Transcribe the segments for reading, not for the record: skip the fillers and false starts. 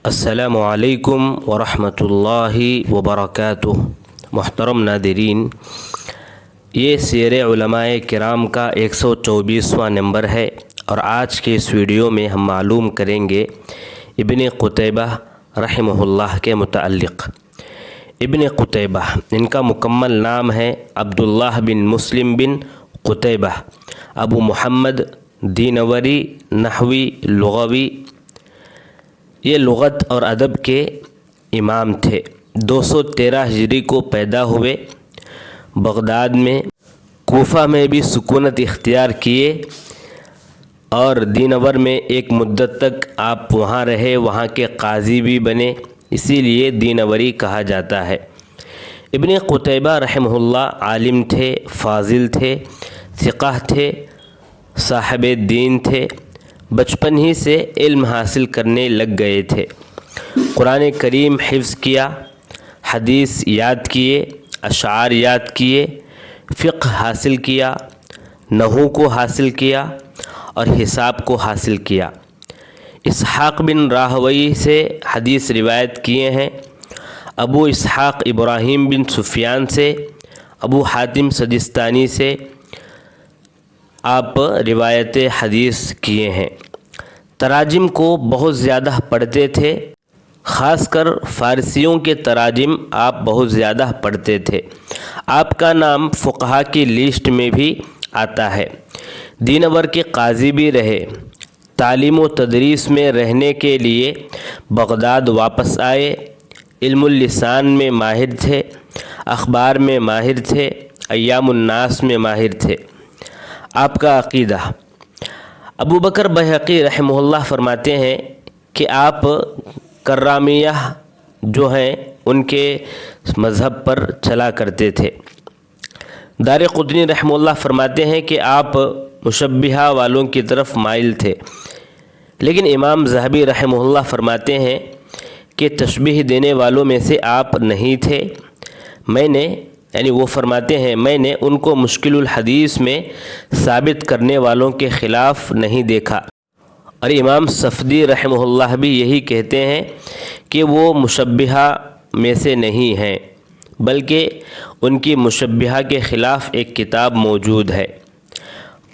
السلام علیکم ورحمۃ اللہ وبرکاتہ۔ محترم ناظرین، یہ سیر علماء کرام کا 124واں نمبر ہے اور آج کے اس ویڈیو میں ہم معلوم کریں گے ابن قتیبہ رحمہ اللہ کے متعلق۔ ابن قتیبہ، ان کا مکمل نام ہے عبداللہ بن مسلم بن قتیبہ، ابو محمد، دینوری، نحوی، لغوی۔ یہ لغت اور ادب کے امام تھے۔ 213 ہجری کو پیدا ہوئے، بغداد میں، کوفہ میں بھی سکونت اختیار کیے اور دینور میں ایک مدت تک آپ وہاں رہے، وہاں کے قاضی بھی بنے، اسی لیے دینوری کہا جاتا ہے۔ ابن قتیبہ رحمہ اللہ عالم تھے، فاضل تھے، ثقہ تھے، صاحب دین تھے۔ بچپن ہی سے علم حاصل کرنے لگ گئے تھے۔ قرآن کریم حفظ کیا، حدیث یاد کیے، اشعار یاد کیے، فقہ حاصل کیا، نحو کو حاصل کیا اور حساب کو حاصل کیا۔ اسحاق بن راہوی سے حدیث روایت کیے ہیں۔ ابو اسحاق ابراہیم بن سفیان سے، ابو حاتم سجستانی سے آپ روایت حدیث کیے ہیں۔ تراجم کو بہت زیادہ پڑھتے تھے، خاص کر فارسیوں کے تراجم آپ بہت زیادہ پڑھتے تھے۔ آپ کا نام فقہا کی لسٹ میں بھی آتا ہے۔ دینور کے قاضی بھی رہے۔ تعلیم و تدریس میں رہنے کے لیے بغداد واپس آئے۔ علم اللسان میں ماہر تھے، اخبار میں ماہر تھے، ایام الناس میں ماہر تھے۔ آپ کا عقیدہ، ابو بکر بحقی رحمہ اللہ فرماتے ہیں کہ آپ کرامیہ جو ہیں ان کے مذہب پر چلا کرتے تھے۔ دارقطنی رحمہ اللہ فرماتے ہیں کہ آپ مشبہہ والوں کی طرف مائل تھے، لیکن امام ذہبی رحمہ اللہ فرماتے ہیں کہ تشبیہ دینے والوں میں سے آپ نہیں تھے۔ وہ فرماتے ہیں میں نے ان کو مشکل الحدیث میں ثابت کرنے والوں کے خلاف نہیں دیکھا، اور امام صفدی رحمہ اللہ بھی یہی کہتے ہیں کہ وہ مشبہہ میں سے نہیں ہیں، بلکہ ان کی مشبہہ کے خلاف ایک کتاب موجود ہے۔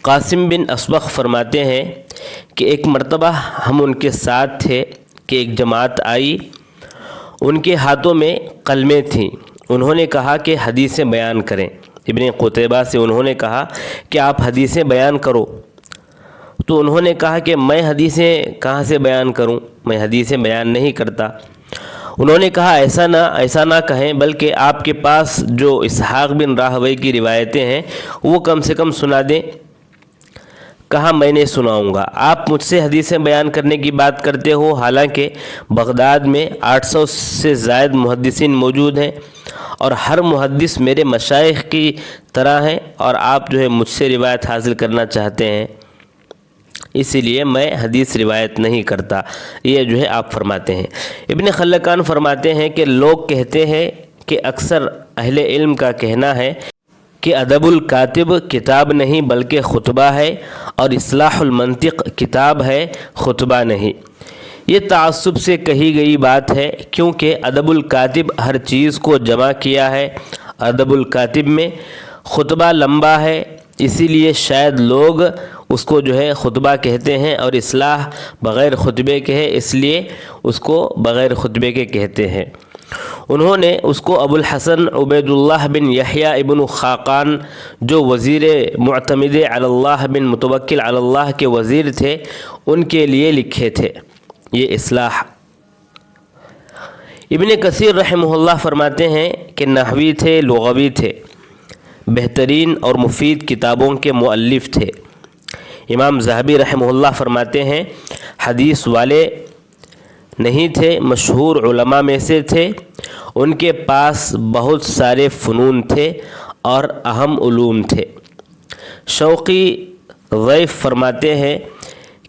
قاسم بن اسبغ فرماتے ہیں کہ ایک مرتبہ ہم ان کے ساتھ تھے کہ ایک جماعت آئی، ان کے ہاتھوں میں قلمیں تھیں۔ انہوں نے کہا کہ حدیثیں بیان کریں۔ ابن قتیبہ سے انہوں نے کہا کہ آپ حدیثیں بیان کرو، تو انہوں نے کہا کہ میں حدیثیں کہاں سے بیان کروں، میں حدیثیں بیان نہیں کرتا۔ انہوں نے کہا ایسا نہ کہیں، بلکہ آپ کے پاس جو اسحاق بن راہوی کی روایتیں ہیں وہ کم سے کم سنا دیں۔ کہا میں نے سناؤں گا۔ آپ مجھ سے حدیثیں بیان کرنے کی بات کرتے ہو، حالانکہ بغداد میں 800 سے زائد محدثین موجود ہیں اور ہر محدث میرے مشائخ کی طرح ہیں، اور آپ مجھ سے روایت حاصل کرنا چاہتے ہیں، اسی لیے میں حدیث روایت نہیں کرتا۔ یہ آپ فرماتے ہیں۔ ابن خلکان فرماتے ہیں کہ لوگ کہتے ہیں کہ اکثر اہل علم کا کہنا ہے کہ ادب الکاتب کتاب نہیں بلکہ خطبہ ہے، اور اصلاح المنطق کتاب ہے، خطبہ نہیں۔ یہ تعصب سے کہی گئی بات ہے، کیونکہ ادب الکاتب ہر چیز کو جمع کیا ہے۔ ادب الکاتب میں خطبہ لمبا ہے، اسی لیے شاید لوگ اس کو خطبہ کہتے ہیں، اور اصلاح بغیر خطبے کے ہے، اس لیے اس کو بغیر خطبے کے کہتے ہیں۔ انہوں نے اس کو ابو الحسن عبید اللہ بن یحییٰ ابن خاقان، جو وزیر معتمد علی اللہ بن متوکل علی اللہ کے وزیر تھے، ان کے لیے لکھے تھے یہ اصلاح۔ ابن کثیر رحمہ اللہ فرماتے ہیں کہ نحوی تھے، لغوی تھے، بہترین اور مفید کتابوں کے مؤلف تھے۔ امام ذہبی رحمہ اللہ فرماتے ہیں حدیث والے نہیں تھے، مشہور علماء میں سے تھے۔ ان کے پاس بہت سارے فنون تھے اور اہم علوم تھے۔ شوقی ضیف فرماتے ہیں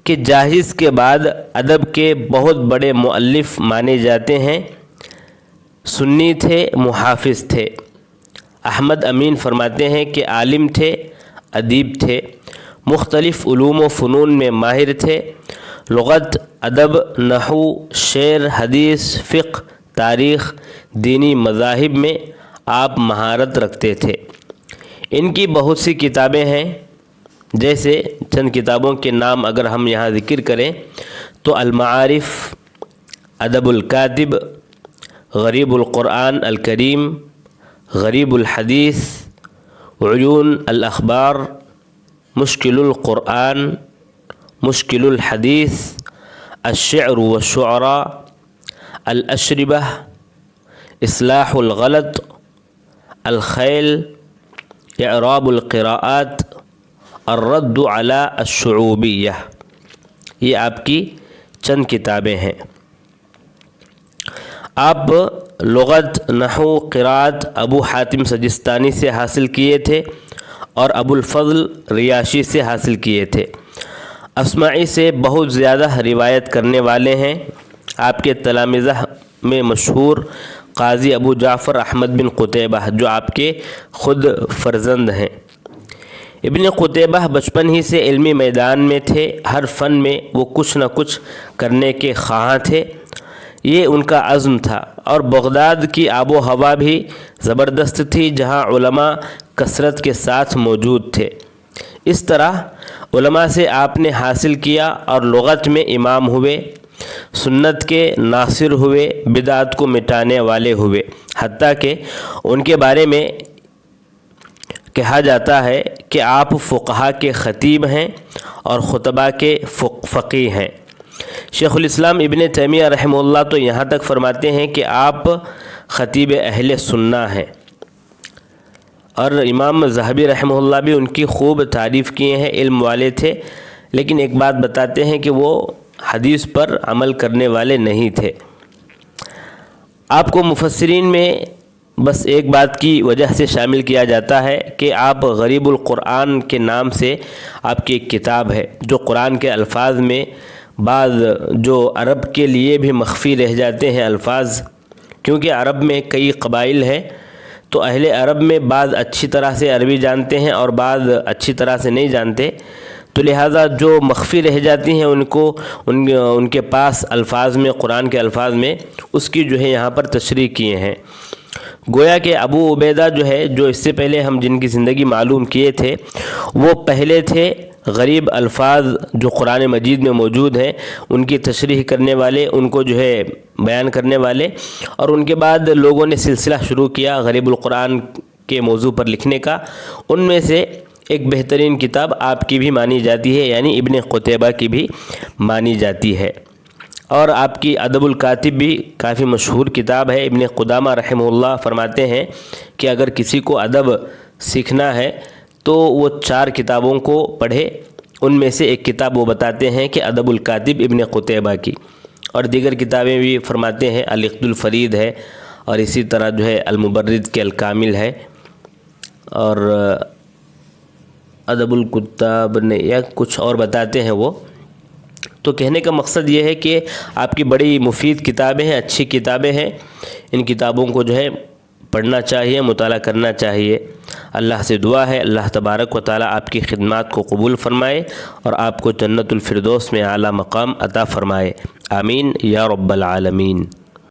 کہ جاہز کے بعد ادب کے بہت بڑے مؤلف مانے جاتے ہیں۔ سنی تھے، محافظ تھے۔ احمد امین فرماتے ہیں کہ عالم تھے، ادیب تھے، مختلف علوم و فنون میں ماہر تھے۔ لغت، ادب، نحو، شعر، حدیث، فقہ، تاریخ، دینی مذاہب میں آپ مہارت رکھتے تھے۔ ان کی بہت سی کتابیں ہیں، جیسے چند کتابوں کے نام اگر ہم یہاں ذکر کریں تو المعارف، ادب الکاتب، غریب القرآن الکریم، غریب الحدیث، عیون الاخبار، مشکل القرآن، مشکل الحدیث، الشعر والشعراء، الاشربہ، اصلاح الغلط، الخیل، اعراب القراءات، الرد علی الشعوبیہ۔ یہ آپ کی چند کتابیں ہیں۔ آپ لغت، نحو، قراءت ابو حاتم سجستانی سے حاصل کیے تھے اور ابو الفضل ریاشی سے حاصل کیے تھے۔ اصمعی سے بہت زیادہ روایت کرنے والے ہیں۔ آپ کے تلامذہ میں مشہور قاضی ابو جعفر احمد بن قتیبہ جو آپ کے خود فرزند ہیں۔ ابن قتیبہ بچپن ہی سے علمی میدان میں تھے، ہر فن میں وہ کچھ نہ کچھ کرنے کے خواہاں تھے، یہ ان کا عزم تھا۔ اور بغداد کی آب و ہوا بھی زبردست تھی، جہاں علماء کثرت کے ساتھ موجود تھے۔ اس طرح علماء سے آپ نے حاصل کیا اور لغت میں امام ہوئے، سنت کے ناصر ہوئے، بدعت کو مٹانے والے ہوئے، حتیٰ کہ ان کے بارے میں کہا جاتا ہے کہ آپ فقہاء کے خطیب ہیں اور خطباء کے فقیہ ہیں۔ شیخ الاسلام ابن تیمیہ رحمہ اللہ تو یہاں تک فرماتے ہیں کہ آپ خطیب اہل سنہ ہیں، اور امام ذہبی رحمہ اللہ بھی ان کی خوب تعریف کیے ہیں، علم والے تھے، لیکن ایک بات بتاتے ہیں کہ وہ حدیث پر عمل کرنے والے نہیں تھے۔ آپ کو مفسرین میں بس ایک بات کی وجہ سے شامل کیا جاتا ہے کہ آپ غریب القرآن کے نام سے آپ کی ایک کتاب ہے، جو قرآن کے الفاظ میں بعض جو عرب کے لیے بھی مخفی رہ جاتے ہیں الفاظ، کیونکہ عرب میں کئی قبائل ہیں، تو اہل عرب میں بعض اچھی طرح سے عربی جانتے ہیں اور بعض اچھی طرح سے نہیں جانتے، تو لہٰذا جو مخفی رہ جاتی ہیں ان کو ان کے پاس الفاظ میں، قرآن کے الفاظ میں اس کی جو ہے یہاں پر تشریح کیے ہیں۔ گویا کہ ابو عبیدہ جو ہے، جو اس سے پہلے ہم جن کی زندگی معلوم کیے تھے، وہ پہلے تھے غریب الفاظ جو قرآن مجید میں موجود ہیں ان کی تشریح کرنے والے، ان کو جو ہے بیان کرنے والے، اور ان کے بعد لوگوں نے سلسلہ شروع کیا غریب القرآن کے موضوع پر لکھنے کا۔ ان میں سے ایک بہترین کتاب آپ کی بھی مانی جاتی ہے، یعنی ابن قتیبہ کی بھی مانی جاتی ہے، اور آپ کی ادب الکاتب بھی کافی مشہور کتاب ہے۔ ابن قدامہ رحمہ اللہ فرماتے ہیں کہ اگر کسی کو ادب سیکھنا ہے تو وہ 4 کتابوں کو پڑھے، ان میں سے ایک کتاب وہ بتاتے ہیں کہ ادب الکاتب ابن قتیبہ کی، اور دیگر کتابیں بھی فرماتے ہیں العقد الفرید ہے، اور اسی طرح جو ہے المبرد کے الکامل ہے، اور ادب الکتاب نے یا کچھ اور بتاتے ہیں وہ۔ تو کہنے کا مقصد یہ ہے کہ آپ کی بڑی مفید کتابیں ہیں، اچھی کتابیں ہیں، ان کتابوں کو جو ہے پڑھنا چاہیے، مطالعہ کرنا چاہیے۔ اللہ سے دعا ہے اللہ تبارک و تعالی آپ کی خدمات کو قبول فرمائے اور آپ کو جنت الفردوس میں اعلیٰ مقام عطا فرمائے، آمین یا رب العالمین۔